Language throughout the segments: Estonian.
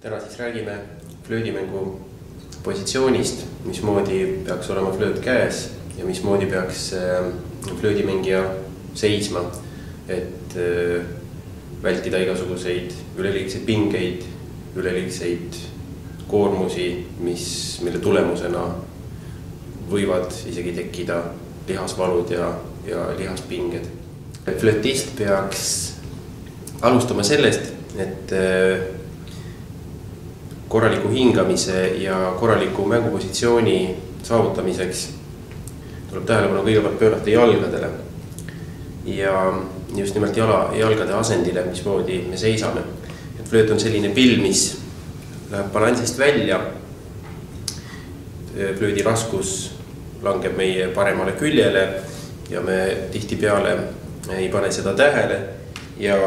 Täna siis räägime flöödimängu positsioonist, mismoodi peaks olema flööt käes ja mismoodi peaks flöödimängija seisma, et vältida igasuguseid üleliigseid pingeid, üleliigseid koormusi, mille tulemusena võivad isegi tekkida lihasvalud ja lihaspinged. Flöötist peaks alustama sellest, et korraliku hingamise ja korraliku mängupositsiooni saavutamiseks tuleb tähelepanu kõigepealt pöörata jalgadele ja just nimelt jalgade asendile, mismoodi me seisame. Et flööt on selline pill, mis läheb balansist välja. Flöödi raskus langeb meie paremale küljele ja me tihtipeale ei pane seda tähele ja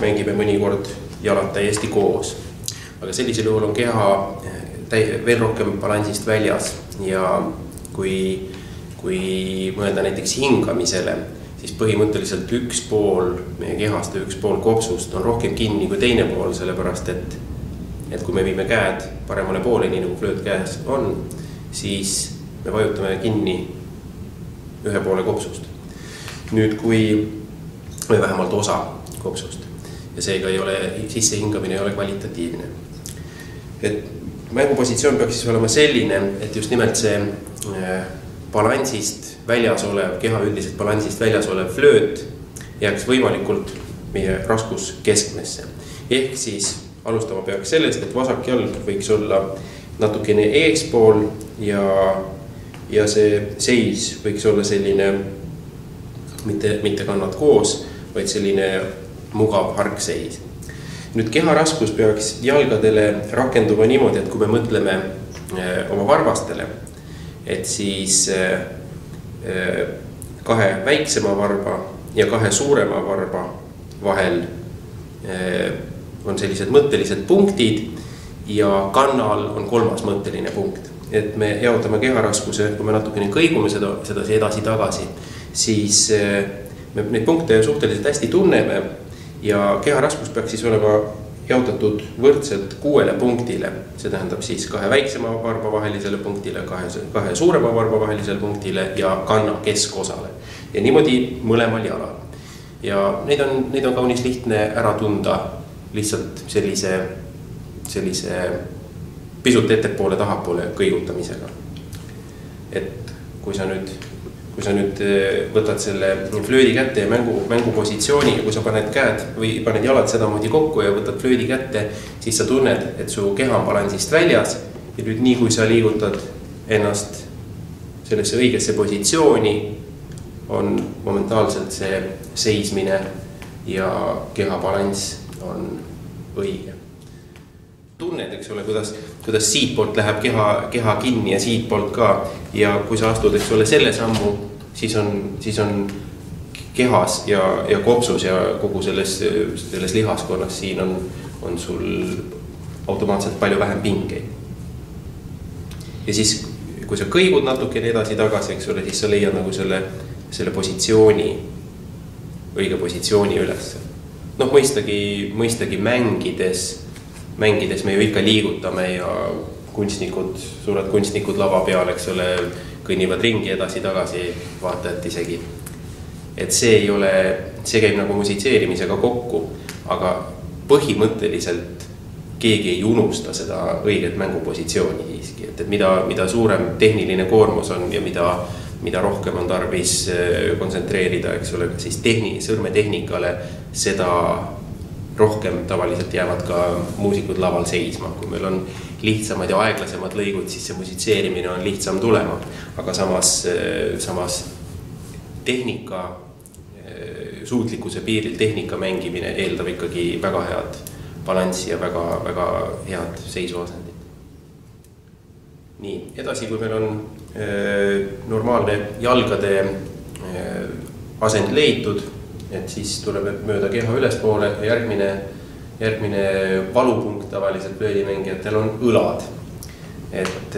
mängime mõnikord jalad täiesti koos. Aga sellisel juhul on keha veel rohkem balansist väljas ja kui mõelda näiteks hingamisele, siis põhimõtteliselt üks pool meie kehast ja üks pool kopsust on rohkem kinni kui teine pool, sellepärast et kui me viime käed paremale poole, nii nagu flööt käes on, siis me vajutame kinni ühe poole kopsust. Nüüd või vähemalt osa kopsust ja seega sissehingamine ei ole kvalitatiivne. Et mängupositsioon peaks siis olema selline, et just nimelt see balansist väljas olev, keha üldisest balansist väljas olev flööt jääks võimalikult meie raskus keskmesse. Ehk siis alustama peaks sellest, et vasak jalg võiks olla natukene eespool ja see seis võiks olla selline mitte kannad koos, vaid selline mugav hargseis. Nüüd keha raskus peaks jalgadele rakenduma niimoodi, et kui me mõtleme oma varvastele, et siis kahe väiksema varba ja kahe suurema varba vahel on sellised mõttelised punktid ja kannal on kolmas mõtteline punkt. Et me jaotame keha raskuse, kui me natukene kõigume seda edasi-tagasi, siis me neid punkte suhteliselt hästi tunneme ja keha raskus peaks siis olema jaotatud võrdselt 6 punktile. See tähendab siis kahe väiksema varba vahelisele punktile, kahe suurema varba vahelisele punktile ja kanna keskosale. Ja niimoodi mõlemal jalal. Ja neid on kaunis lihtne ära tunda lihtsalt sellise pisut ettepoole tahapoole kõigutamisega. Et kui sa nüüd võtad selle flöödi kätte ja mängupositsiooni ja kui sa paned käed või paned jalad sedamoodi kokku ja võtad flöödi kätte, siis sa tunned, et su keha on balansist väljas ja nüüd nii kui sa liigutad ennast sellesse õigesse positsiooni, on momentaalselt see seismine ja keha balanss on õige. Tunned, eks ole, kuidas siit poolt läheb keha kinni ja siit poolt ka. Ja kui sa astud, eks ole, selle sammu, siis on kehas ja kopsus ja kogu selles lihaskonnas siin on sul automaatselt palju vähem pingeid. Ja siis, kui sa kõigud natukene edasi-tagasi, eks ole, siis sa leiad nagu selle positsiooni, õige positsiooni üles. Noh, mõistagi mängides me ju ikka liigutame ja suured kunstnikud lava peal, eks ole, kõnnivad ringi edasi-tagasi vaatajat isegi. Et see käib nagu musitseerimisega kokku, aga põhimõtteliselt keegi ei unusta seda õiget mängupositsiooni siiski. Et mida suurem tehniline koormus on ja mida rohkem on tarvis kontsentreerida, eks ole, siis sõrmetehnikale, seda rohkem tavaliselt jäävad ka muusikud laval seisma. Kui meil on lihtsamad ja aeglasemad lõigud, siis see musitseerimine on lihtsam tulema. Aga samas tehnika, suutlikkuse piiril tehnika mängimine eeldab ikkagi väga head balanssi ja väga head seisuasendit. Nii, edasi, kui meil on normaalne jalgade asend leitud, et siis tuleb mööda keha ülespoole ja järgmine valupunkt tavaliselt flöödimängijatel on õlad. Et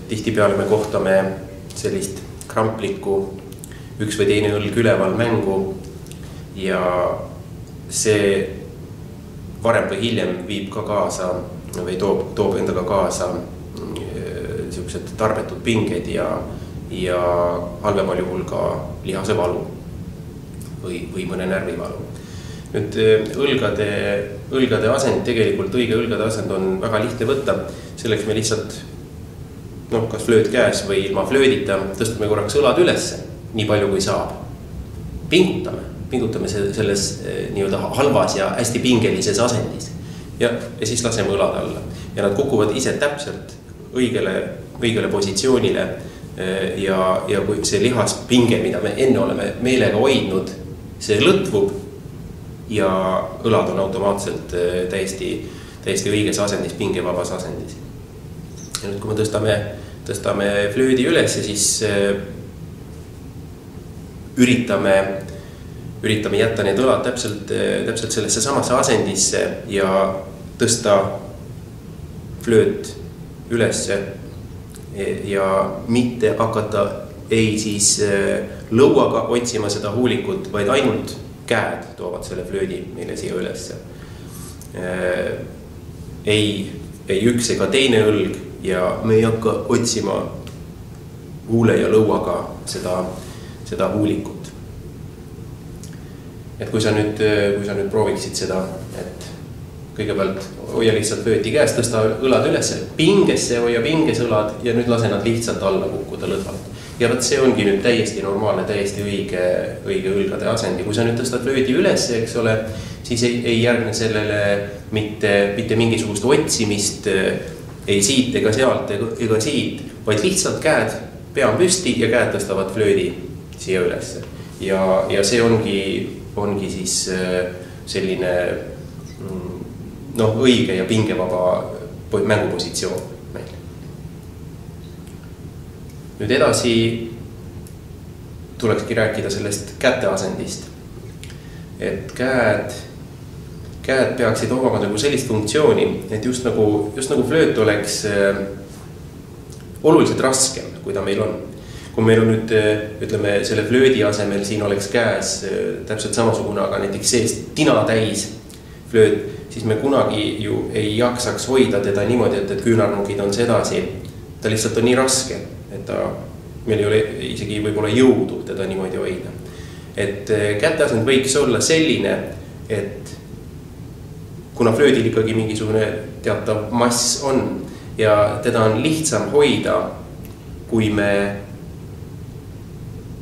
tihtipeale me kohtame sellist kramplikku üks või teine õlg üleval mängu ja see varem või hiljem viib ka kaasa või toob endaga kaasa niisugused tarbetud pinged ja halvemal juhul ka lihase valu või mõne närvivalu. Nüüd õlgade asend, tegelikult õige õlgade asend on väga lihtne võtta. Selleks me lihtsalt, kas flööt käes või ilma flöödita, tõstame korraks õlad ülesse, nii palju kui saab. Pingutame selles nii-öelda halvas ja hästi pingelises asendis. Ja siis laseme õlad alla. Ja nad kukuvad ise täpselt õigele positsioonile. Ja kui see lihaspinge, mida me enne oleme meelega hoidnud, see lõtvub ja õlad on automaatselt täiesti õiges asendis, pingevabas asendis. Ja nüüd, kui me tõstame flöödi üles, siis üritame jätta need õlad täpselt sellesse samasse asendisse ja tõsta flööt ülesse ja mitte hakata ei siis lõuaga otsima seda huulikut, vaid ainult käed toovad selle flöödi meile siia ülesse. Ei üks ega teine õlg ja me ei hakka otsima huule ja lõuaga seda huulikut. Et kui sa nüüd prooviksid seda, et kõigepealt hoia lihtsalt flööti käest, tõsta õlad ülesse, pingesse hoia pinges õlad ja nüüd lase nad lihtsalt alla kukkuda lõdvalt. Ja see ongi nüüd täiesti normaalne, täiesti õige õlgade asend. Ja kui sa nüüd tõstad flöödi ülesse, eks ole, siis ei järgne sellele mitte mingisugust otsimist ei siit ega sealt ega siit, vaid lihtsalt käed pea püsti ja käed tõstavad flöödi siia ülesse. Ja see ongi siis selline õige ja pingevaba mängupositsioon meil. Nüüd edasi tulekski rääkida sellest käteasendist. Et käed peaksid omama nagu sellist funktsiooni, et just nagu flööt oleks oluliselt raskem, kui ta meil on. Kui meil on nüüd, ütleme, selle flöödi asemel siin oleks käes täpselt samasugune, aga näiteks seest tina täis flööt, siis me kunagi ju ei jaksaks hoida teda niimoodi, et küünarnukid on sedasi. Ta lihtsalt on nii raske, et meil ei ole isegi võib-olla jõudu teda niimoodi hoida. Et käteasend võiks olla selline, et kuna flöödil ikkagi mingisugune teatav mass on ja teda on lihtsam hoida, kui me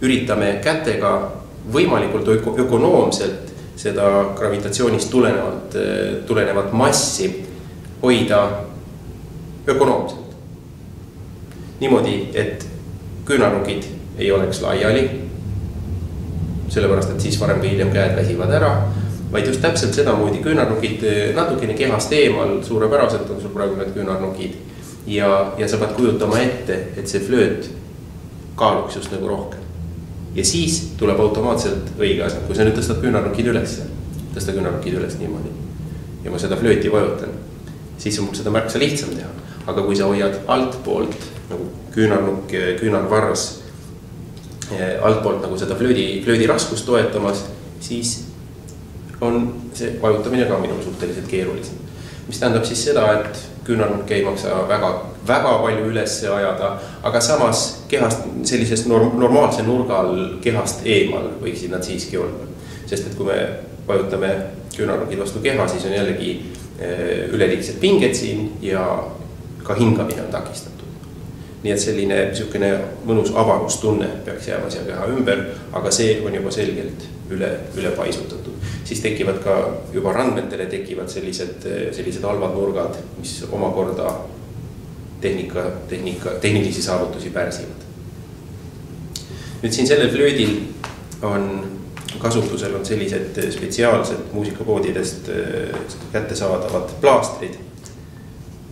üritame kätega võimalikult ökonoomselt seda gravitatsioonist tulenevat massi hoida ökonoomselt. Niimoodi, et küünarnukid ei oleks laiali, sellepärast, et siis varem või hiljem käed väsivad ära, vaid just täpselt sedamoodi küünarnukid natukene kehast eemal, suurepäraselt on sul praegu need küünarnukid ja sa pead kujutama ette, et see flööt kaaluks just nagu rohkem. Ja siis tuleb automaatselt õige asjad. Kui sa nüüd tõstad küünarnukid üles niimoodi ja ma seda flööti vajutan, siis on mul seda märksa lihtsam teha. Aga kui sa hoiad altpoolt nagu küünarvarras altpoolt nagu seda flöödi raskust toetamas, siis on see vajutamine ka minul suhteliselt keerulisem. Mis tähendab siis seda, et küünarnukke ei maksa väga palju üles ajada, aga samas kehast, sellisest normaalse nurgal kehast eemal võiksid nad siiski olla. Sest et kui me vajutame küünarnukid vastu keha, siis on jällegi üleliigsed pinged siin ja ka hingamine on takistatud. Nii et selline mõnus avarustunne peaks jääma siia keha ümber, aga see on juba selgelt üle paisutatud. Siis tekivad ka juba randmetele tekivad sellised halvad nurgad, mis omakorda tehnilisi saavutusi pärsivad. Nüüd siin sellel flöödil on kasutusel on sellised spetsiaalsed muusikapoodidest kättesaadavad plaastrid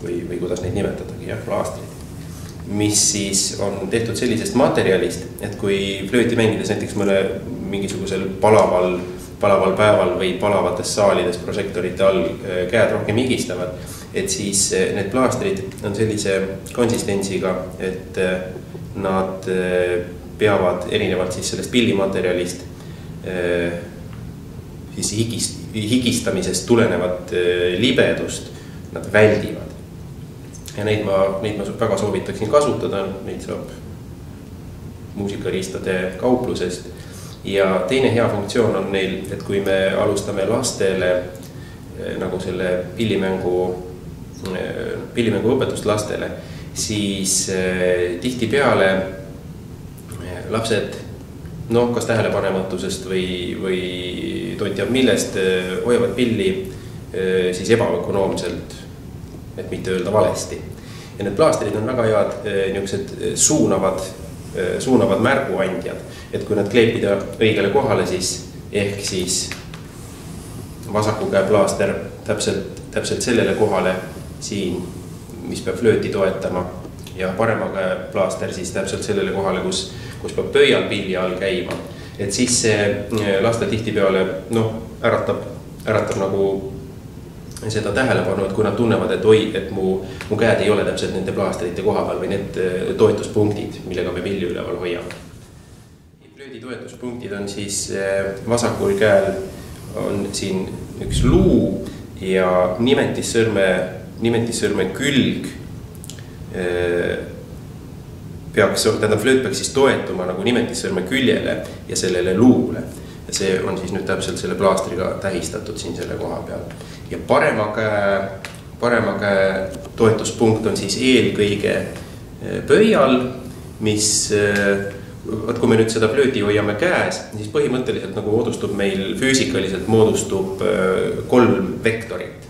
või kuidas neid nimetadagi, plaastrid, mis siis on tehtud sellisest materjalist, et kui flööti mängides näiteks mingisugusel palaval päeval või palavates saalides prožektorite all käed rohkem higistavad, et siis need plaastrid on sellise konsistentsiga, et nad peavad erinevalt siis sellest pillimaterjalist siis higistamisest tulenevat libedust nad väldivad. Ja neid ma väga soovitaksin kasutada, neid saab muusikariistade kauplusest. Ja teine hea funktsioon on neil, et kui me alustame lastele nagu selle pillimängu õpetust lastele, siis tihtipeale lapsed kas tähelepanematusest või tont teab millest hoiavad pilli siis ebaökonoomselt, et mitte öelda valesti. Ja need plaastrid on väga head niisugused suunavad märguandjad, et kui nad kleepida õigele kohale, siis ehk siis vasaku käe plaaster täpselt sellele kohale siin, mis peab flööti toetama, ja parema käe plaaster siis täpselt sellele kohale, kus peab pöial pilli all käima. Et siis see lastel tihtipeale äratab nagu seda tähelepanu, et kui nad tunnevad, et mu käed ei ole täpselt nende plaastrite koha peal või need toetuspunktid, millega me pilli üleval hoiame. Flöödi toetuspunktid on siis vasakul käel on siin üks luu ja nimetissõrme külg flööt peaks siis toetuma nagu nimetissõrme küljele ja sellele luule. Ja see on siis nüüd täpselt selle plaastriga tähistatud siin selle koha peal. Ja parema käe toetuspunkt on siis eelkõige pöial, mis, kui me nüüd seda flööti hoiame käes, siis põhimõtteliselt nagu moodustub meil füüsikaliselt moodustub 3 vektorit.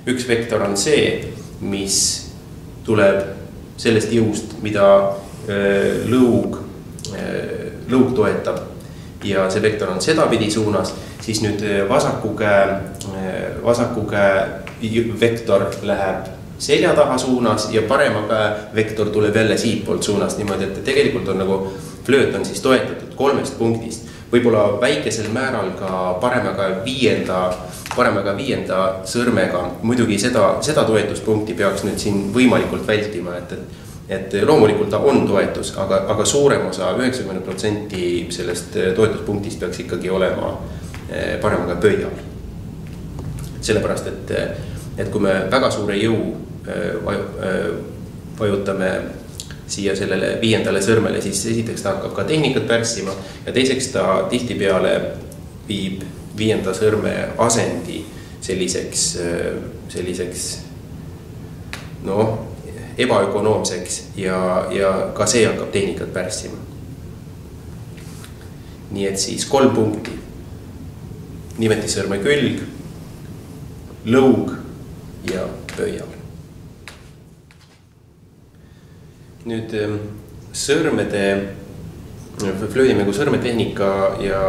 Üks vektor on see, mis tuleb sellest jõust, mida lõug toetab, ja see vektor on sedapidi suunas, siis nüüd vasaku käe vektor läheb selja taha suunas ja parema käe vektor tuleb jälle siitpoolt suunas niimoodi, et tegelikult on nagu flööt on siis toetatud 3 punktist. Võib-olla väikesel määral ka parema käe viienda sõrmega. Muidugi seda toetuspunkti peaks nüüd siin võimalikult vältima, et loomulikult ta on toetus, aga suurem osa, 90% sellest toetuspunktist peaks ikkagi olema parema käe pöial. Sellepärast, et kui me väga suure jõu vajutame siia sellele 5. sõrmele, siis esiteks ta hakkab ka tehnikat pärssima ja teiseks ta tihtipeale viib 5. sõrme asendi selliseks ebaökonoomseks ja ka see hakkab tehnikat pärssima. Nii et siis 3 punkti. Nimetissõrme külg, lõug ja pöial. Nüüd flöödimängu sõrmetehnika ja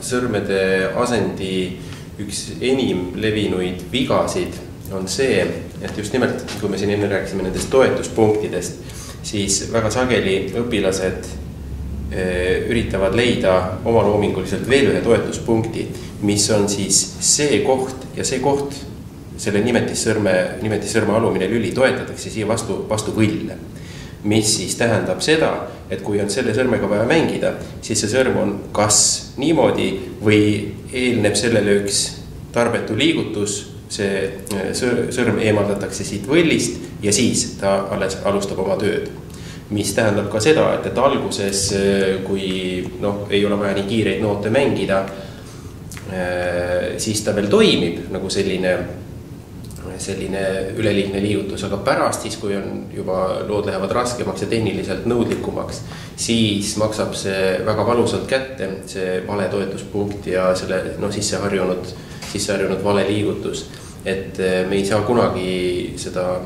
sõrmede asendi üks enim levinuid vigasid on see, et just nimelt, kui me siin enne rääkisime nendest toetuspunktidest, siis väga sageli õpilased üritavad leida omaloominguliselt veel ühe toetuspunkti, mis on siis see koht ja see koht, selle nimetissõrme alumine lüli toetatakse siia vastu võlle. Mis siis tähendab seda, et kui on selle sõrmega vaja mängida, siis see sõrm on kas niimoodi või eelneb sellele üks tarbetu liigutus, see sõrm eemaldatakse siit võllist ja siis ta alles alustab oma tööd. Mis tähendab ka seda, et alguses, kui ei ole vaja nii kiireid noote mängida, siis ta veel toimib nagu selline üleliigne liigutus, aga pärast siis, kui on juba lood lähevad raskemaks ja tehniliselt nõudlikumaks, siis maksab see väga valusalt kätte, see vale toetuspunkt ja selle sisseharjunud vale liigutus. Et me ei saa kunagi seda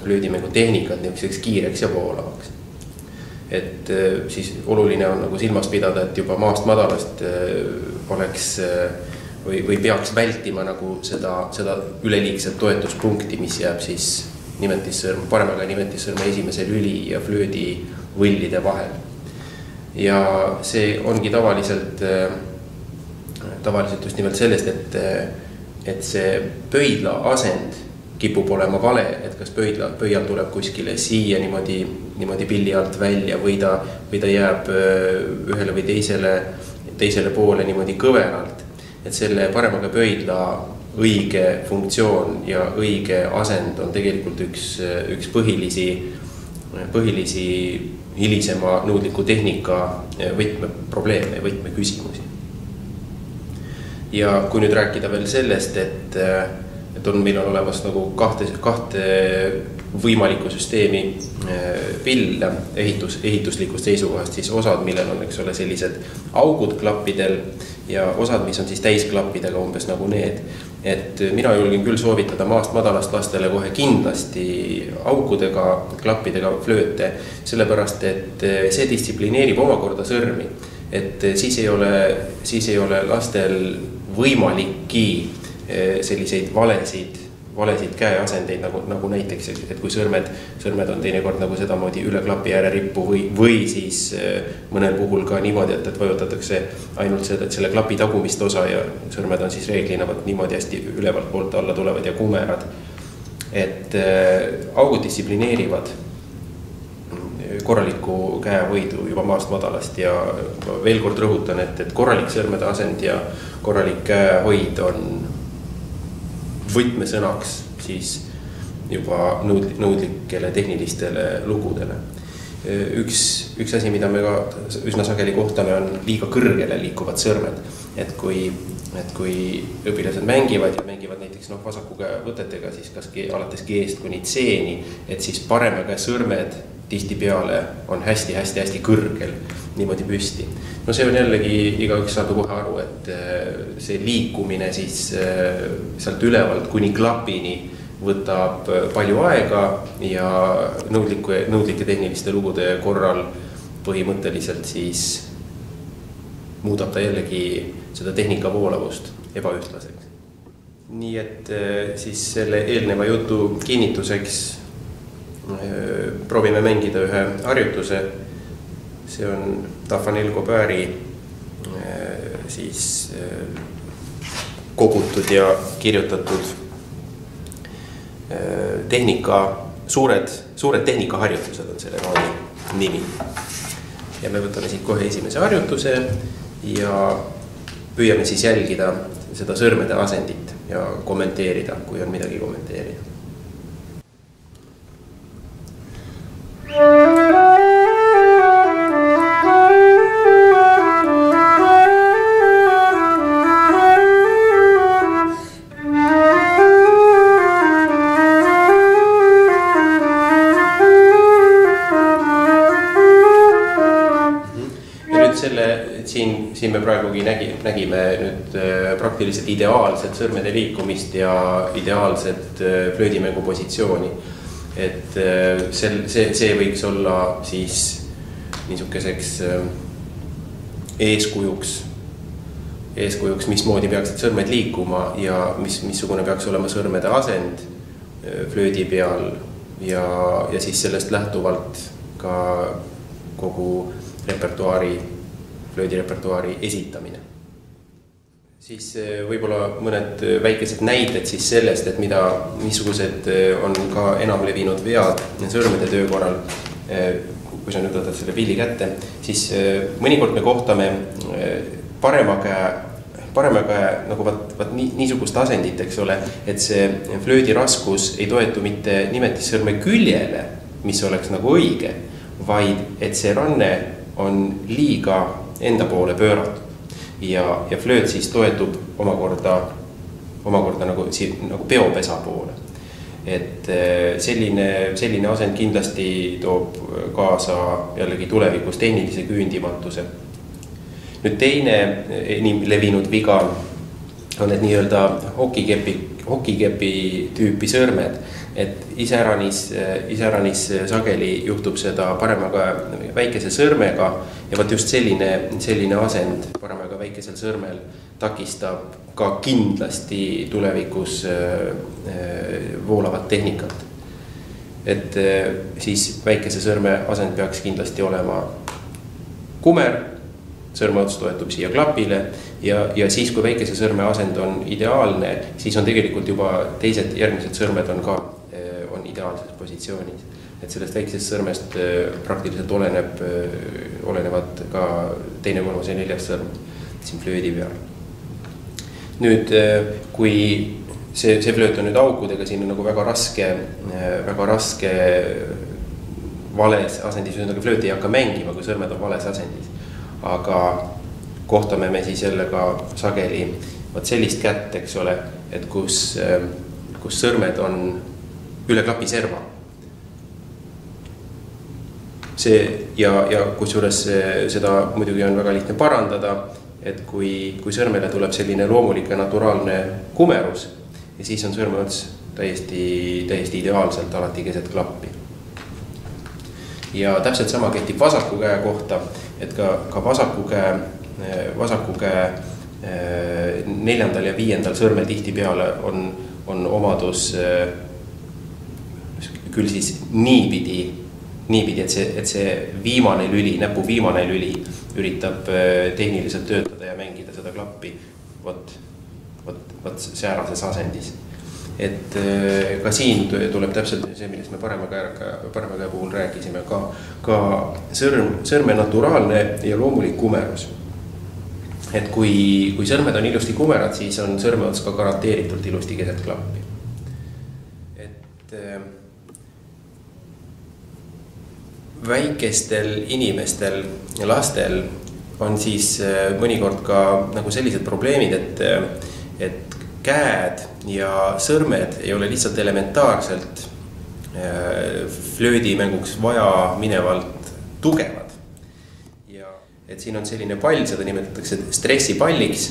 flöödimängu tehnikat niisuguseks kiireks ja voolavaks. Et siis oluline on nagu silmas pidada, et juba maast madalast oleks või peaks vältima nagu seda üleliigset toetuspunkti, mis jääb siis paremaga nimetissõrme esimese lüli ja flöödi võllide vahel. Ja see ongi tavaliselt just nimelt sellest, et see pöidla asend kipub olema vale, et kas pöial tuleb kuskile siia niimoodi pilli alt välja või ta jääb ühele või teisele poole niimoodi kõveralt. Et selle paremaga pöidla õige funktsioon ja õige asend on tegelikult üks põhilisi hilisema nõudliku tehnika võtmeprobleeme ja võtmeküsimusi. Ja kui nüüd rääkida veel sellest, et meil on olemas nagu kahte võimalikku süsteemi pille ehituslikust seisukohast, siis osad, millel on sellised augud klappidel ja osad, mis on siis täisklappidega umbes nagu need. Et mina julgin küll soovitada maast madalast lastele kohe kindlasti aukudega, klappidega flööte, sellepärast, et see distsiplineerib omakorda sõrmi. Et siis ei ole lastel võimalikki selliseid valesid käeasendeid nagu näiteks, et kui sõrmed on teinekord nagu sedamoodi üle klapi ääre rippu või siis mõnel puhul ka niimoodi, et vajutatakse ainult selle klapi tagumist osa ja sõrmed on siis reeglina niimoodi hästi ülevalt poolt alla tulevad ja kumerad. Et augud distsiplineerivad korralikku käehoidu juba maast madalast ja veel kord rõhutan, et korralik sõrmede asend ja korralik käehoid on võtmesõnaks siis juba nõudlikele tehnilistele lugudele. Üks asi, mida me ka üsna sageli kohtame, on liiga kõrgele liikuvad sõrmed. Et kui õpilased mängivad näiteks vasaku käe võtetega, siis kas alates G-st kuni C-ni, et siis parema käe sõrmed tihtipeale on hästi kõrgel niimoodi püsti. No see on jällegi, igaüks saab kohe aru, et see liikumine siis sealt ülevalt kuni klapini võtab palju aega ja nõudlike tehniliste lugude korral põhimõtteliselt siis muudab ta jällegi seda tehnika voolavust ebaühtlaseks. Nii et siis selle eelneva jutu kinnituseks proovime mängida ühe harjutuse. See on Tafanel Gobari siis kogutud ja kirjutatud tehnika, suured tehnikaharjutused on selle raadi nimi. Ja me võtame siit kohe esimese harjutuse ja püüame siis jälgida seda sõrmede asendit ja kommenteerida, kui on midagi kommenteerida. Siin me praegugi nägime nüüd praktiliselt ideaalset sõrmede liikumist ja ideaalset flöödimängu positsiooni. Et see võiks olla siis niisuguseks eeskujuks, mismoodi peaksid sõrmed liikuma ja missugune peaks olema sõrmede asend flöödi peal ja siis sellest lähtuvalt ka kogu flöödirepertuaari esitamine. Siis võib-olla mõned väikesed näited siis sellest, et missugused on ka enam levinud vead sõrmede töö korral, kui sa nüüd võtad selle pilli kätte, siis mõnikord me kohtame parema käe nagu niisugust asendit, eks ole, et see flöödi raskus ei toetu mitte nimetissõrme küljele, mis oleks nagu õige, vaid et see ranne on liiga enda poole pööratud ja flööt siis toetub omakorda nagu peopesa poole. Et selline asend kindlasti toob kaasa jällegi tulevikus tehnilise küündimatuse. Nüüd teine levinud viga on need nii-öelda hokikepi tüüpi sõrmed, et iseäranis sageli juhtub seda paremaga väikese sõrmega ja vaat just selline asend paremaga väikesel sõrmel takistab ka kindlasti tulevikus voolavat tehnikat. Et siis väikese sõrme asend peaks kindlasti olema kumer, sõrmeots toetub siia klapile ja siis, kui väikese sõrme asend on ideaalne, siis on tegelikult juba järgmised sõrmed on ideaalses positsioonis. Et sellest väiksest sõrmest praktiliselt olenevad ka 2., 3. ja 4. sõrm siin flöödi peal. Nüüd, kui see flööt on nüüd augudega, siin on nagu väga raske vales asendis, nagu flööt ei hakka mängima, kui sõrmed on vales asendis. Aga kohtame me siis jälle sageli võt sellist kätt, eks ole, et kus sõrmed on üle klapi serva. Ja kusjuures seda muidugi on väga lihtne parandada, et kui sõrmele tuleb selline loomulik ja naturaalne kumerus, ja siis on sõrmeots täiesti ideaalselt alati keset klappi. Ja täpselt sama kehtib vasaku käe kohta, et ka vasaku käe 4. ja 5. sõrmel tihti peale on omadus küll siis niipidi, et see viimane lüli, näpu viimane lüli üritab tehniliselt töötada ja mängida seda klappi võt säärases asendis. Et ka siin tuleb täpselt see, millest me parema käe puhul rääkisime, ka sõrme naturaalne ja loomulik kumerus. Et kui sõrmed on ilusti kumerad, siis on sõrmeots ka garanteeritult ilusti keset klappi. Et väikestel inimestel ja lastel on siis mõnikord ka nagu sellised probleemid, et käed ja sõrmed ei ole lihtsalt elementaarselt flöödimänguks vaja minevalt tugevad. Ja et siin on selline pall, seda nimetatakse stressipalliks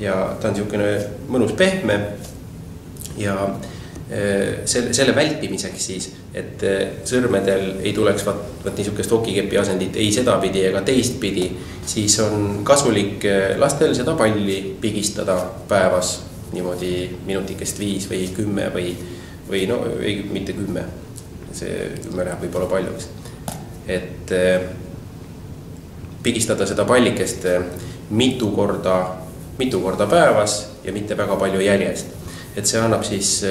ja ta on niisugune mõnus pehme ja selle vältimiseks siis, et sõrmedel ei tuleks vaat niisugust hokikepi asendit ei sedapidi ega teistpidi, siis on kasulik lastel seda palli pigistada päevas niimoodi minutikest 5 või 10 või no ei, mitte 10, see 10 läheb võib-olla paljuks. Et pigistada seda pallikest mitu korda päevas ja mitte väga palju järjest. Et see annab siis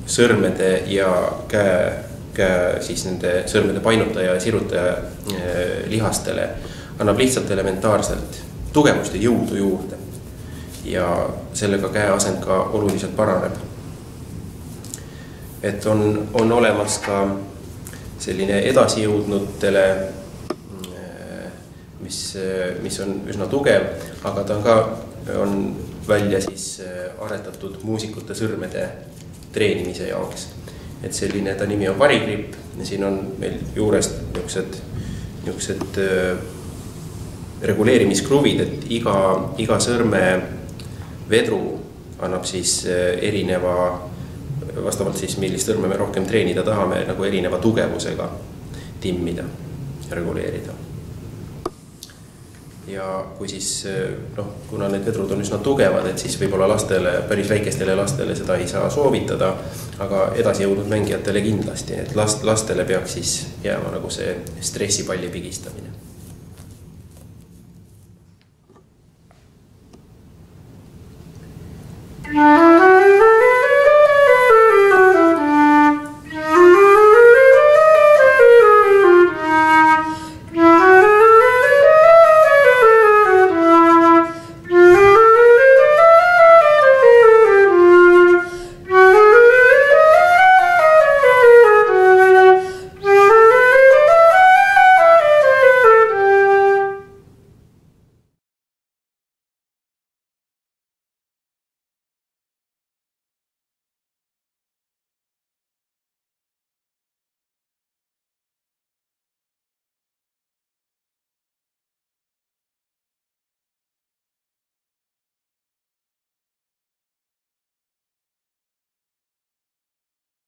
sõrmede ja käe siis nende sõrmede painutaja ja sirutaja lihastele annab lihtsalt elementaarselt tugevust ja jõudu juurde. Ja sellega käe asend ka oluliselt paraneb. Et on olemas ka selline edasijõudnutele, mis on üsna tugev, aga ta on välja siis aretatud muusikute sõrmede treenimise jaoks. Et selline ta nimi on varigripp ja siin on meil juurest niisugused reguleerimiskruvid, et iga sõrme vedru annab siis erineva, vastavalt siis millist sõrme me rohkem treenida tahame, nagu erineva tugevusega timmida ja reguleerida. Ja kui siis, kuna need vedrud on üsna tugevad, et siis võib-olla lastele, päris väikestele lastele seda ei saa soovitada, aga edasi jõudnud mängijatele kindlasti, et lastele peaks siis jääma nagu see stressipalli pigistamine.